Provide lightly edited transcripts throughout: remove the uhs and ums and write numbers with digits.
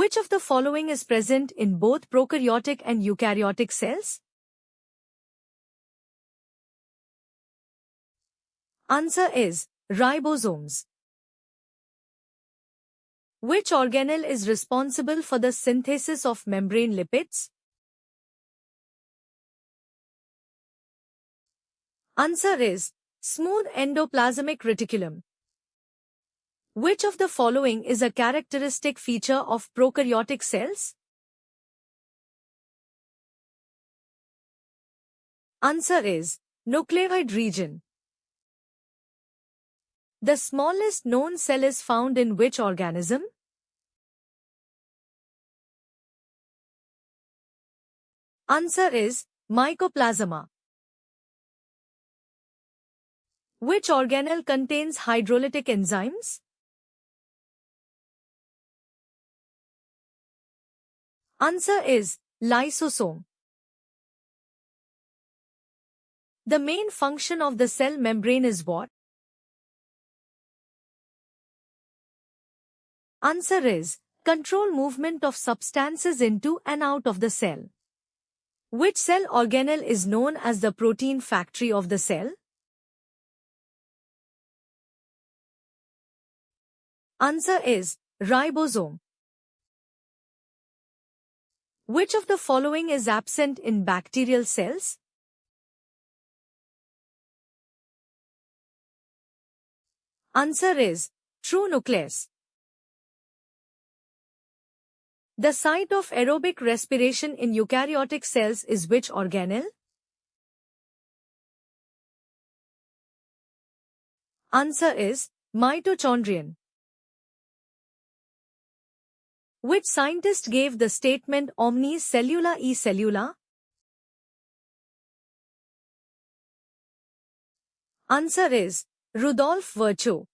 Which of the following is present in both prokaryotic and eukaryotic cells? Answer is ribosomes. Which organelle is responsible for the synthesis of membrane lipids? Answer is smooth endoplasmic reticulum. Which of the following is a characteristic feature of prokaryotic cells? Answer is nucleoid region. The smallest known cell is found in which organism? Answer is mycoplasma. Which organelle contains hydrolytic enzymes? Answer is lysosome. The main function of the cell membrane is what? Answer is control movement of substances into and out of the cell. Which cell organelle is known as the protein factory of the cell? Answer is ribosome. Which of the following is absent in bacterial cells? Answer is true nucleus. The site of aerobic respiration in eukaryotic cells is which organelle? Answer is mitochondrion. Which scientist gave the statement omnis cellula e cellula? Answer is Rudolf Virchow.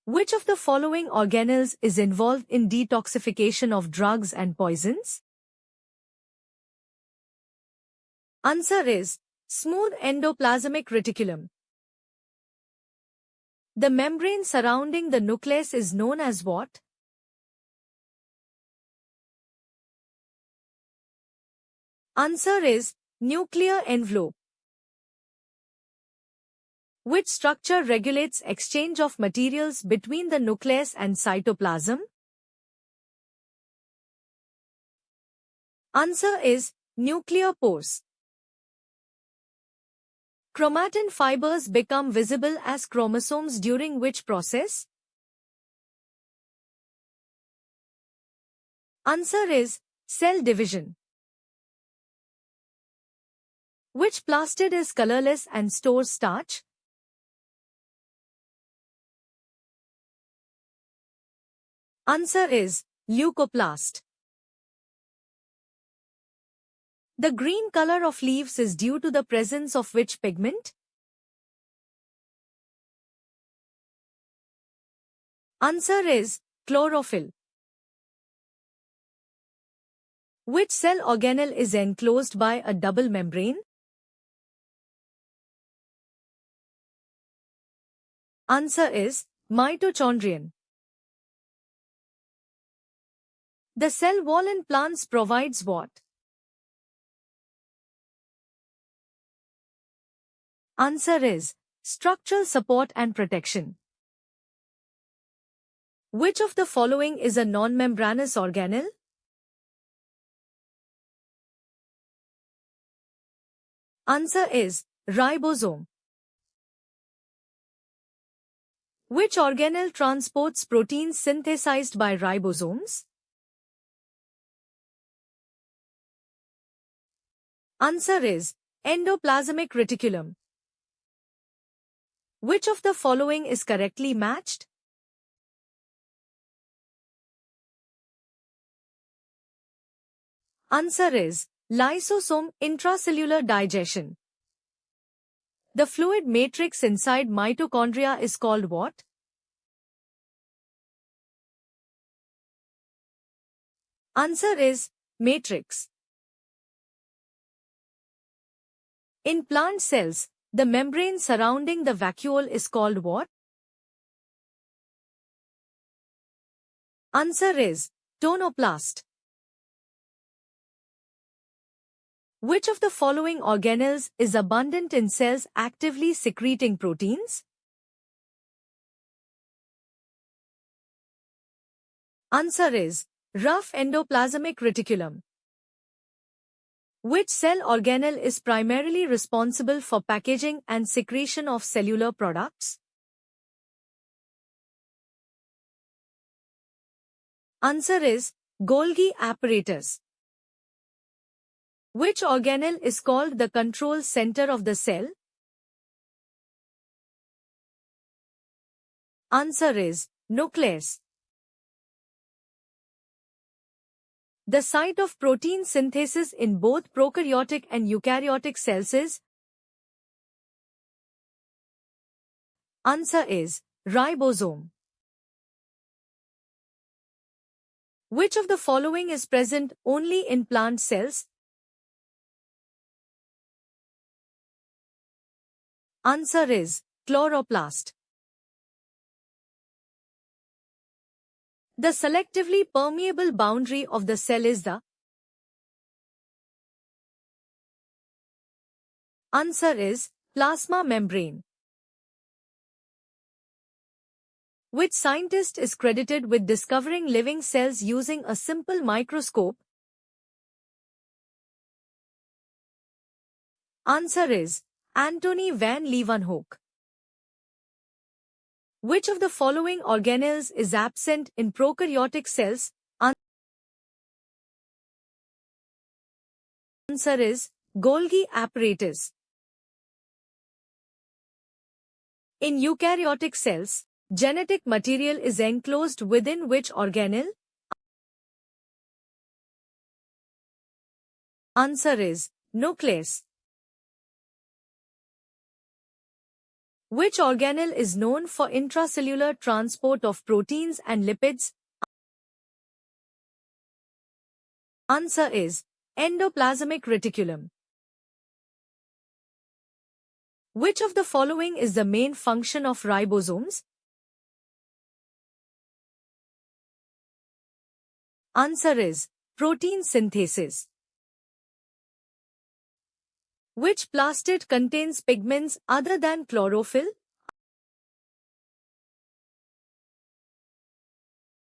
Which of the following organelles is involved in detoxification of drugs and poisons? Answer is smooth endoplasmic reticulum. The membrane surrounding the nucleus is known as what? Answer is nuclear envelope. Which structure regulates exchange of materials between the nucleus and cytoplasm? Answer is nuclear pores. Chromatin fibers become visible as chromosomes during which process? Answer is cell division. Which plastid is colorless and stores starch? Answer is leucoplast. The green color of leaves is due to the presence of which pigment? Answer is chlorophyll. Which cell organelle is enclosed by a double membrane? Answer is mitochondrion. The cell wall in plants provides what? Answer is structural support and protection. Which of the following is a non-membranous organelle? Answer is ribosome. Which organelle transports proteins synthesized by ribosomes? Answer is endoplasmic reticulum. Which of the following is correctly matched? Answer is lysosome intracellular digestion. The fluid matrix inside mitochondria is called what? Answer is matrix. In plant cells, the membrane surrounding the vacuole is called what? Answer is tonoplast. Which of the following organelles is abundant in cells actively secreting proteins? Answer is rough endoplasmic reticulum. Which cell organelle is primarily responsible for packaging and secretion of cellular products? Answer is Golgi apparatus. Which organelle is called the control center of the cell? Answer is nucleus. The site of protein synthesis in both prokaryotic and eukaryotic cells is? Answer is ribosome. Which of the following is present only in plant cells? Answer is chloroplast. The selectively permeable boundary of the cell is the? Answer is plasma membrane. Which scientist is credited with discovering living cells using a simple microscope? Answer is Antony van Leeuwenhoek. Which of the following organelles is absent in prokaryotic cells? Answer is Golgi apparatus. In eukaryotic cells, genetic material is enclosed within which organelle? Answer is nucleus. Which organelle is known for intracellular transport of proteins and lipids? Answer is endoplasmic reticulum. Which of the following is the main function of ribosomes? Answer is protein synthesis. Which plastid contains pigments other than chlorophyll?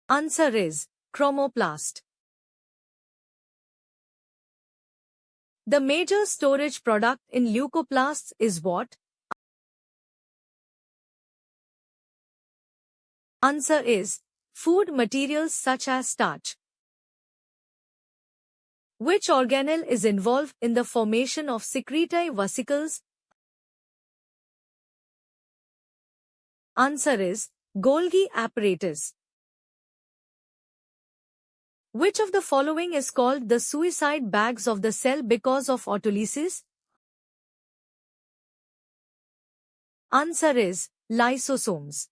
Answer is chromoplast. The major storage product in leucoplasts is what? Answer is food materials such as starch. Which organelle is involved in the formation of secretory vesicles? Answer is Golgi apparatus. Which of the following is called the suicide bags of the cell because of autolysis? Answer is lysosomes.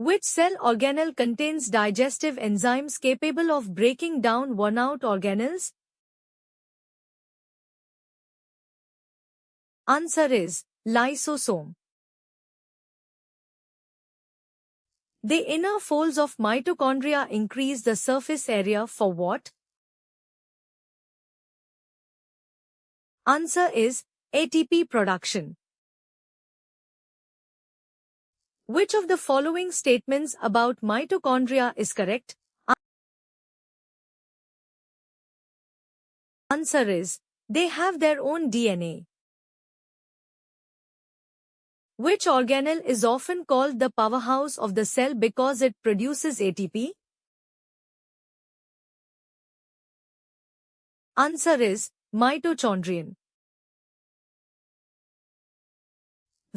Which cell organelle contains digestive enzymes capable of breaking down worn-out organelles? Answer is lysosome. The inner folds of mitochondria increase the surface area for what? Answer is ATP production. Which of the following statements about mitochondria is correct? Answer is they have their own DNA. Which organelle is often called the powerhouse of the cell because it produces ATP? Answer is mitochondrion.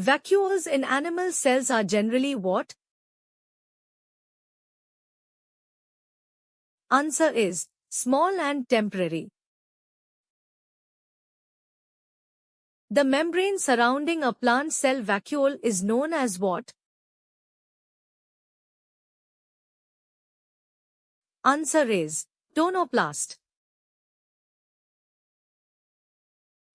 Vacuoles in animal cells are generally what? Answer is small and temporary. The membrane surrounding a plant cell vacuole is known as what? Answer is tonoplast.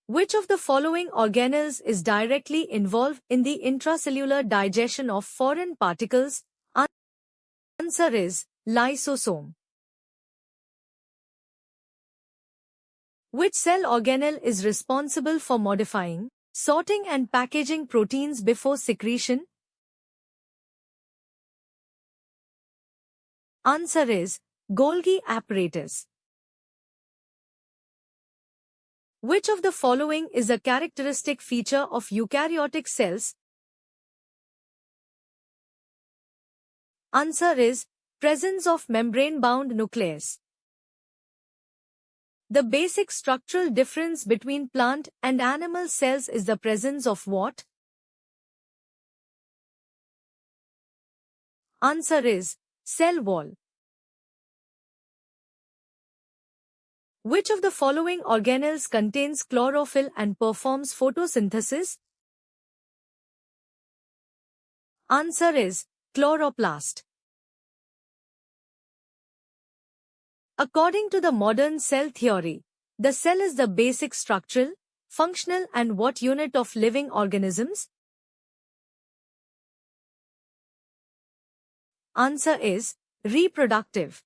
Which of the following organelles is directly involved in the intracellular digestion of foreign particles? Answer is lysosome. Which cell organelle is responsible for modifying, sorting and packaging proteins before secretion? Answer is Golgi apparatus. Which of the following is a characteristic feature of eukaryotic cells? Answer is presence of membrane-bound nucleus. The basic structural difference between plant and animal cells is the presence of what? Answer is cell wall. Which of the following organelles contains chlorophyll and performs photosynthesis? Answer is chloroplast. According to the modern cell theory, the cell is the basic structural, functional and what unit of living organisms? Answer is reproductive.